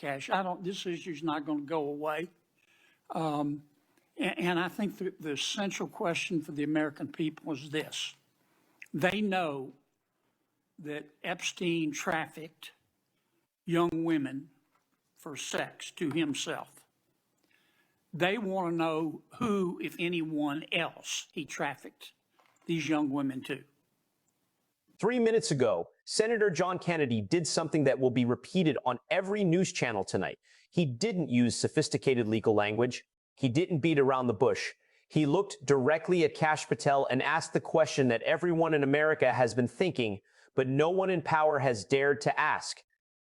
Kash. This issue's not going to go away. And I think the central question for the American people is this. They know that Epstein trafficked young women for sex to himself. They want to know who, if anyone else, he trafficked these young women to. 3 minutes ago, Senator John Kennedy did something that will be repeated on every news channel tonight. He didn't use sophisticated legal language. He didn't beat around the bush. He looked directly at Kash Patel and asked the question that everyone in America has been thinking, but no one in power has dared to ask.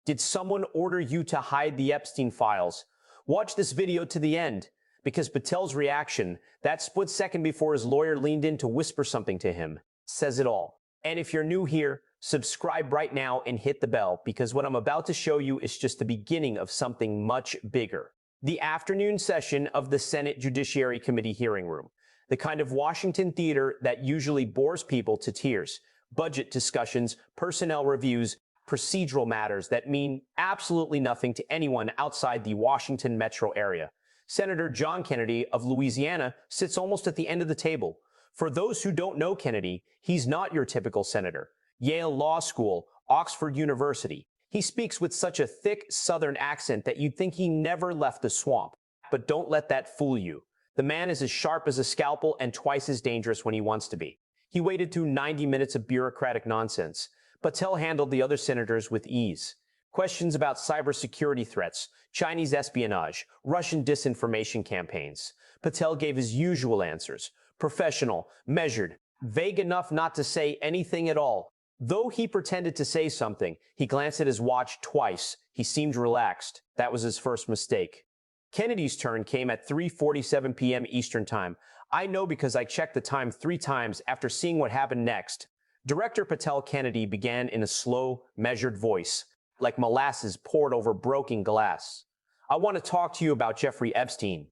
Did someone order you to hide the Epstein files? Watch this video to the end, because Patel's reaction, that split second before his lawyer leaned in to whisper something to him, says it all. And if you're new here, subscribe right now and hit the bell, because what I'm about to show you is just the beginning of something much bigger. The afternoon session of the Senate Judiciary Committee hearing room, the kind of Washington theater that usually bores people to tears. Budget discussions, personnel reviews, procedural matters that mean absolutely nothing to anyone outside the Washington metro area. Senator John Kennedy of Louisiana sits almost at the end of the table. For those who don't know Kennedy, he's not your typical senator. Yale Law School, Oxford University. He speaks with such a thick Southern accent that you'd think he never left the swamp. But don't let that fool you. The man is as sharp as a scalpel and twice as dangerous when he wants to be. He waded through 90 minutes of bureaucratic nonsense. Patel handled the other senators with ease. Questions about cybersecurity threats, Chinese espionage, Russian disinformation campaigns. Patel gave his usual answers. Professional, measured, vague enough not to say anything at all. Though he pretended to say something, he glanced at his watch twice. He seemed relaxed. That was his first mistake. Kennedy's turn came at 3:47 p.m. Eastern Time. I know because I checked the time 3 times after seeing what happened next. Director Patel Kennedy began in a slow, measured voice, like molasses poured over broken glass. I want to talk to you about Jeffrey Epstein.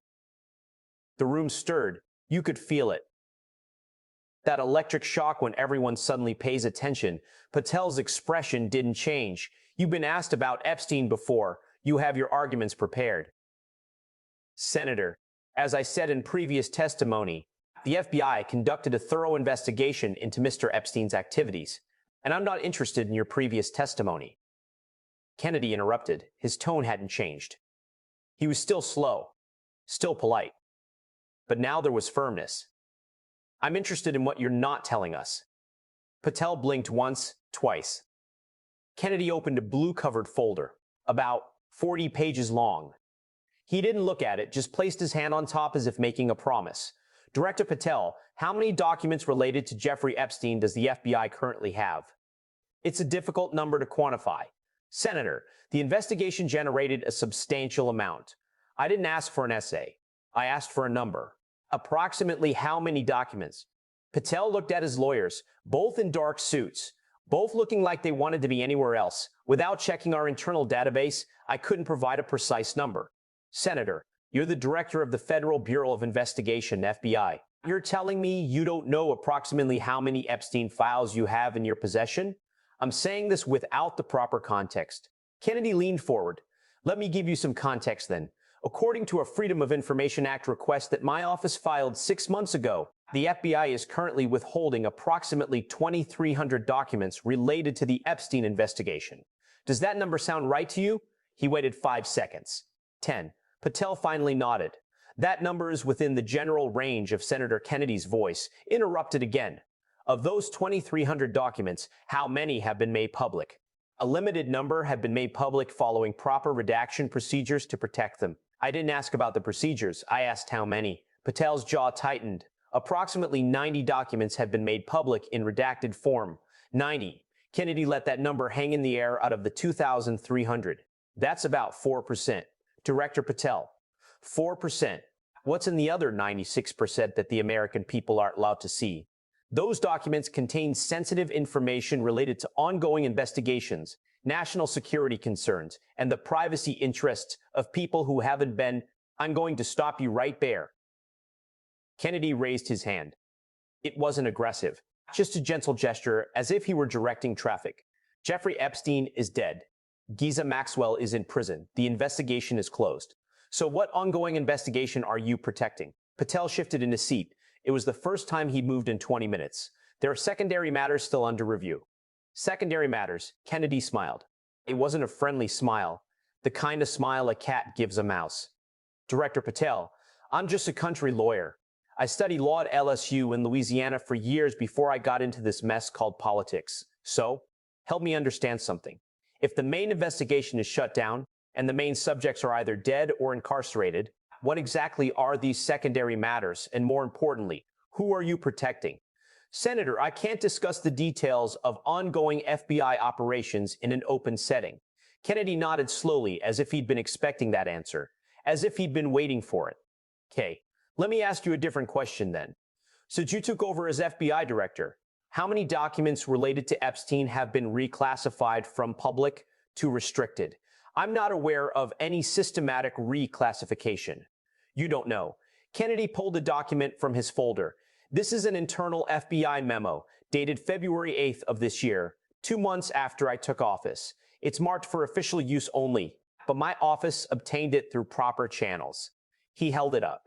The room stirred. You could feel it. That electric shock when everyone suddenly pays attention. Patel's expression didn't change. You've been asked about Epstein before. You have your arguments prepared. Senator, as I said in previous testimony, the FBI conducted a thorough investigation into Mr. Epstein's activities, and I'm not interested in your previous testimony. Kennedy interrupted. His tone hadn't changed. He was still slow, still polite. But now there was firmness. I'm interested in what you're not telling us. Patel blinked once, twice. Kennedy opened a blue-covered folder, about 40 pages long. He didn't look at it, just placed his hand on top as if making a promise. Director Patel, how many documents related to Jeffrey Epstein does the FBI currently have? It's a difficult number to quantify. Senator, the investigation generated a substantial amount. I didn't ask for an essay. I asked for a number. Approximately how many documents? Patel looked at his lawyers, both in dark suits, both looking like they wanted to be anywhere else. Without checking our internal database, I couldn't provide a precise number. Senator, you're the director of the Federal Bureau of Investigation, FBI. You're telling me you don't know approximately how many Epstein files you have in your possession? I'm saying this without the proper context. Kennedy leaned forward. Let me give you some context then. According to a Freedom of Information Act request that my office filed 6 months ago, the FBI is currently withholding approximately 2,300 documents related to the Epstein investigation. Does that number sound right to you? He waited 5 seconds. 10. Patel finally nodded. That number is within the general range of Senator Kennedy's voice, interrupted again. Of those 2,300 documents, how many have been made public? A limited number have been made public following proper redaction procedures to protect them. I didn't ask about the procedures, I asked how many. Patel's jaw tightened. Approximately 90 documents have been made public in redacted form. 90. Kennedy let that number hang in the air out of the 2,300. That's about 4%. Director Patel, 4%. What's in the other 96% that the American people aren't allowed to see? Those documents contain sensitive information related to ongoing investigations, national security concerns, and the privacy interests of people who haven't been. I'm going to stop you right there. Kennedy raised his hand. It wasn't aggressive, just a gentle gesture as if he were directing traffic. Jeffrey Epstein is dead. Giza Maxwell is in prison. The investigation is closed. So what ongoing investigation are you protecting? Patel shifted in his seat. It was the first time he'd moved in 20 minutes. There are secondary matters still under review. Secondary matters. Kennedy smiled. It wasn't a friendly smile, the kind of smile a cat gives a mouse. Director Patel, I'm just a country lawyer. I studied law at LSU in Louisiana for years before I got into this mess called politics. So, help me understand something. If the main investigation is shut down, and the main subjects are either dead or incarcerated, what exactly are these secondary matters? And more importantly, who are you protecting? Senator, I can't discuss the details of ongoing FBI operations in an open setting. Kennedy nodded slowly, as if he'd been expecting that answer, as if he'd been waiting for it. Okay, let me ask you a different question then. Since you took over as FBI director, how many documents related to Epstein have been reclassified from public to restricted? I'm not aware of any systematic reclassification. You don't know. Kennedy pulled a document from his folder. This is an internal FBI memo dated February 8th of this year, 2 months after I took office. It's marked for official use only, but my office obtained it through proper channels. He held it up.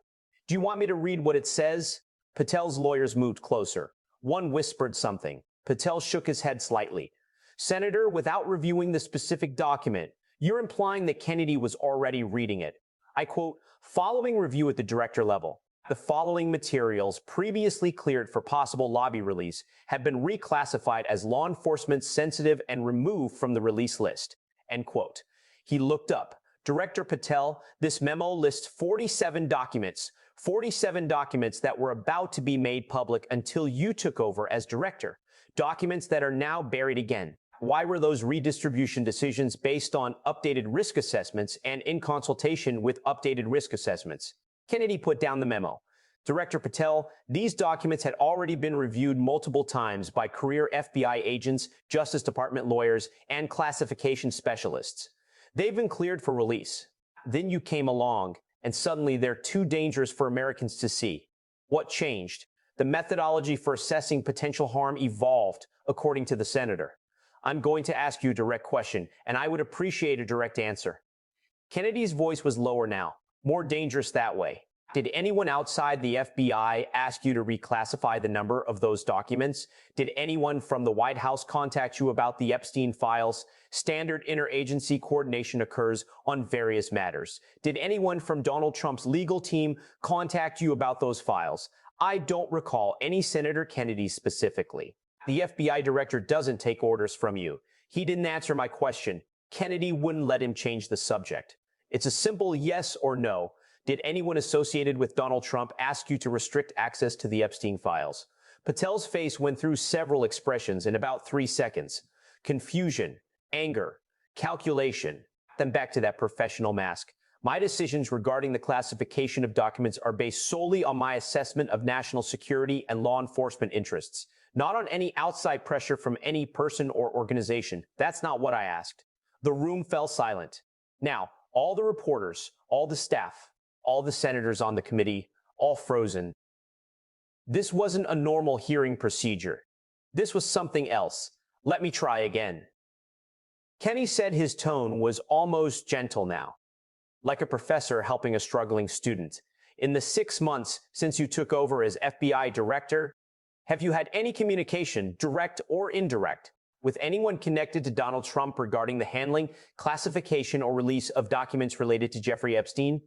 Do you want me to read what it says? Patel's lawyers moved closer. One whispered something. Patel shook his head slightly. Senator, without reviewing the specific document, you're implying that Kennedy was already reading it. I quote, following review at the director level, the following materials previously cleared for possible lobby release have been reclassified as law enforcement sensitive and removed from the release list. End quote. He looked up. Director Patel, this memo lists 47 documents that were about to be made public until you took over as director. Documents that are now buried again. Why were those redistribution decisions based on updated risk assessments and in consultation with updated risk assessments? Kennedy put down the memo. Director Patel, these documents had already been reviewed multiple times by career FBI agents, Justice Department lawyers, and classification specialists. They've been cleared for release. Then you came along, and suddenly they're too dangerous for Americans to see. What changed? The methodology for assessing potential harm evolved, according to the senator. I'm going to ask you a direct question, and I would appreciate a direct answer. Kennedy's voice was lower now, more dangerous that way. Did anyone outside the FBI ask you to reclassify the number of those documents? Did anyone from the White House contact you about the Epstein files? Standard interagency coordination occurs on various matters. Did anyone from Donald Trump's legal team contact you about those files? I don't recall any Senator Kennedy specifically. The FBI director doesn't take orders from you. He didn't answer my question. Kennedy wouldn't let him change the subject. It's a simple yes or no. Did anyone associated with Donald Trump ask you to restrict access to the Epstein files? Patel's face went through several expressions in about 3 seconds. Confusion, anger, calculation, then back to that professional mask. My decisions regarding the classification of documents are based solely on my assessment of national security and law enforcement interests, not on any outside pressure from any person or organization. That's not what I asked. The room fell silent. Now, all the reporters, all the staff, all the senators on the committee, all frozen. This wasn't a normal hearing procedure. This was something else. Let me try again. Kenny said his tone was almost gentle now, like a professor helping a struggling student. In the 6 months since you took over as FBI director, have you had any communication, direct or indirect, with anyone connected to Donald Trump regarding the handling, classification, or release of documents related to Jeffrey Epstein?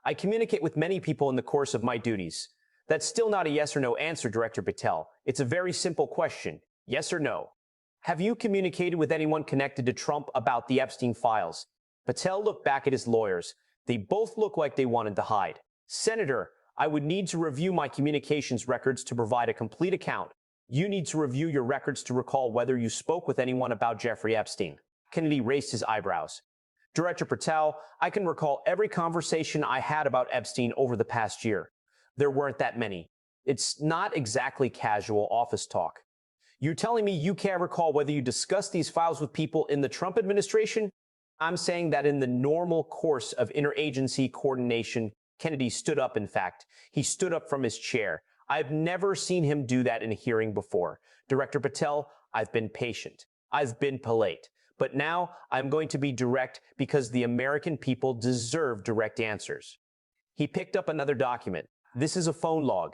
I communicate with many people in the course of my duties. That's still not a yes or no answer, Director Patel. It's a very simple question. Yes or no? Have you communicated with anyone connected to Trump about the Epstein files? Patel looked back at his lawyers. They both looked like they wanted to hide. Senator, I would need to review my communications records to provide a complete account. You need to review your records to recall whether you spoke with anyone about Jeffrey Epstein. Kennedy raised his eyebrows. Director Patel, I can recall every conversation I had about Epstein over the past year. There weren't that many. It's not exactly casual office talk. You're telling me you can't recall whether you discussed these files with people in the Trump administration? I'm saying that in the normal course of interagency coordination, Kennedy stood up, in fact. He stood up from his chair. I've never seen him do that in a hearing before. Director Patel, I've been patient. I've been polite. But now I'm going to be direct because the American people deserve direct answers. He picked up another document. This is a phone log.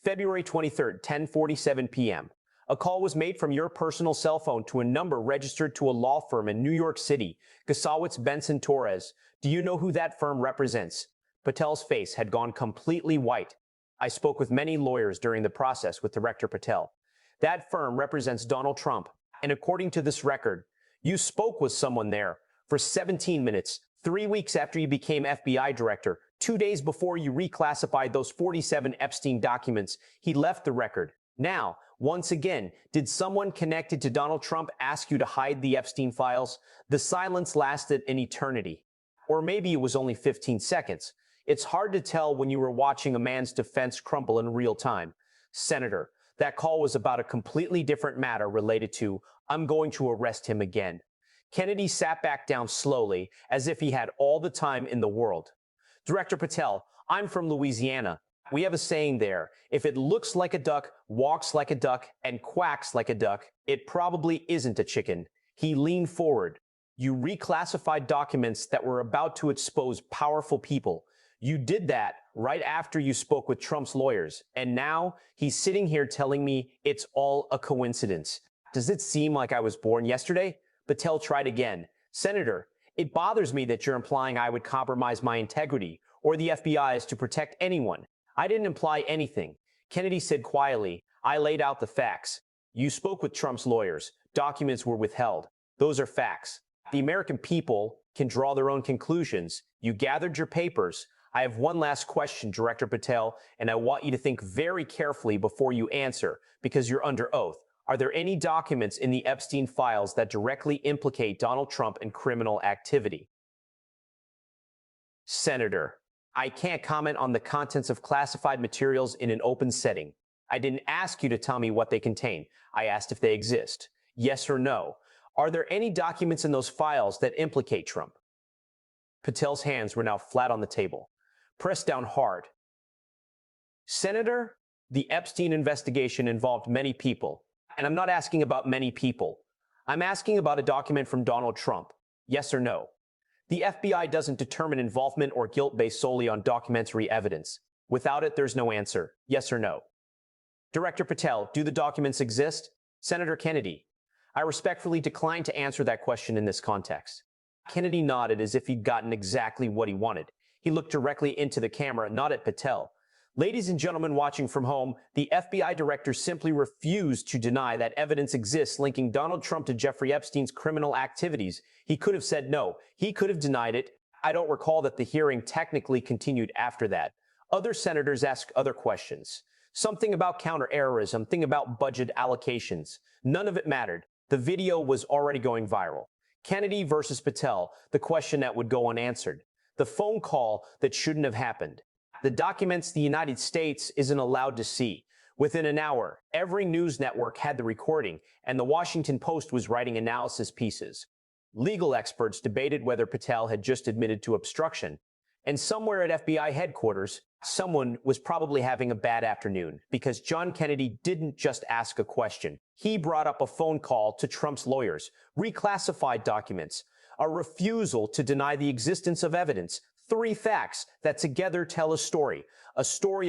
February 23rd, 10:47 p.m. A call was made from your personal cell phone to a number registered to a law firm in New York City, Gasawitz Benson Torres. Do you know who that firm represents? Patel's face had gone completely white. I spoke with many lawyers during the process with Director Patel. That firm represents Donald Trump, and according to this record, you spoke with someone there for 17 minutes, 3 weeks after you became FBI director, 2 days before you reclassified those 47 Epstein documents. He left the record. Now, once again, did someone connected to Donald Trump ask you to hide the Epstein files? The silence lasted an eternity. Or maybe it was only 15 seconds. It's hard to tell when you were watching a man's defense crumble in real time. Senator, that call was about a completely different matter related to, I'm going to arrest him again. Kennedy sat back down slowly, as if he had all the time in the world. Director Patel, I'm from Louisiana. We have a saying there, if it looks like a duck, walks like a duck, and quacks like a duck, it probably isn't a chicken. He leaned forward. You reclassified documents that were about to expose powerful people. You did that right after you spoke with Trump's lawyers, and now he's sitting here telling me it's all a coincidence. Does it seem like I was born yesterday? Patel tried again. Senator, it bothers me that you're implying I would compromise my integrity or the FBI's to protect anyone. I didn't imply anything. Kennedy said quietly, I laid out the facts. You spoke with Trump's lawyers. Documents were withheld. Those are facts. The American people can draw their own conclusions. You gathered your papers. I have one last question, Director Patel, and I want you to think very carefully before you answer, because you're under oath. Are there any documents in the Epstein files that directly implicate Donald Trump in criminal activity? Senator, I can't comment on the contents of classified materials in an open setting. I didn't ask you to tell me what they contain. I asked if they exist. Yes or no. Are there any documents in those files that implicate Trump? Patel's hands were now flat on the table, pressed down hard. Senator, the Epstein investigation involved many people, and I'm not asking about many people. I'm asking about a document from Donald Trump. Yes or no? The FBI doesn't determine involvement or guilt based solely on documentary evidence. Without it, there's no answer. Yes or no? Director Patel, do the documents exist? Senator Kennedy, I respectfully decline to answer that question in this context. Kennedy nodded as if he'd gotten exactly what he wanted. He looked directly into the camera, not at Patel. Ladies and gentlemen watching from home, the FBI director simply refused to deny that evidence exists linking Donald Trump to Jeffrey Epstein's criminal activities. He could have said no. He could have denied it. I don't recall that the hearing technically continued after that. Other senators asked other questions. Something about counterterrorism, something about budget allocations. None of it mattered. The video was already going viral. Kennedy versus Patel, the question that would go unanswered. The phone call that shouldn't have happened. The documents the United States isn't allowed to see. Within an hour, every news network had the recording, and the Washington Post was writing analysis pieces. Legal experts debated whether Patel had just admitted to obstruction. And somewhere at FBI headquarters, someone was probably having a bad afternoon, because John Kennedy didn't just ask a question. He brought up a phone call to Trump's lawyers, reclassified documents, a refusal to deny the existence of evidence, 3 facts that together tell a story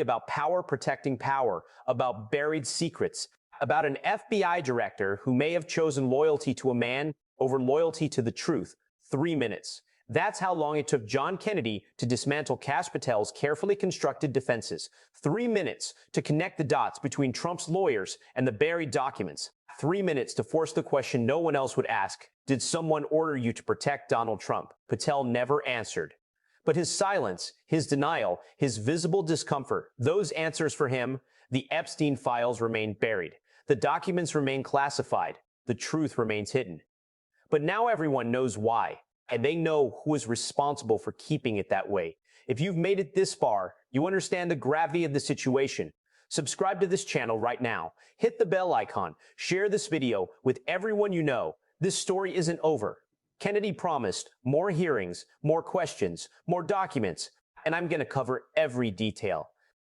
about power protecting power, about buried secrets, about an FBI director who may have chosen loyalty to a man over loyalty to the truth. 3 minutes. That's how long it took John Kennedy to dismantle Kash Patel's carefully constructed defenses. 3 minutes to connect the dots between Trump's lawyers and the buried documents. 3 minutes to force the question no one else would ask. Did someone order you to protect Donald Trump? Patel never answered. But his silence, his denial, his visible discomfort, those answers for him, the Epstein files remain buried. The documents remain classified. The truth remains hidden. But now everyone knows why, and they know who is responsible for keeping it that way. If you've made it this far, you understand the gravity of the situation. Subscribe to this channel right now. Hit the bell icon. Share this video with everyone you know. This story isn't over. Kennedy promised more hearings, more questions, more documents, and I'm going to cover every detail.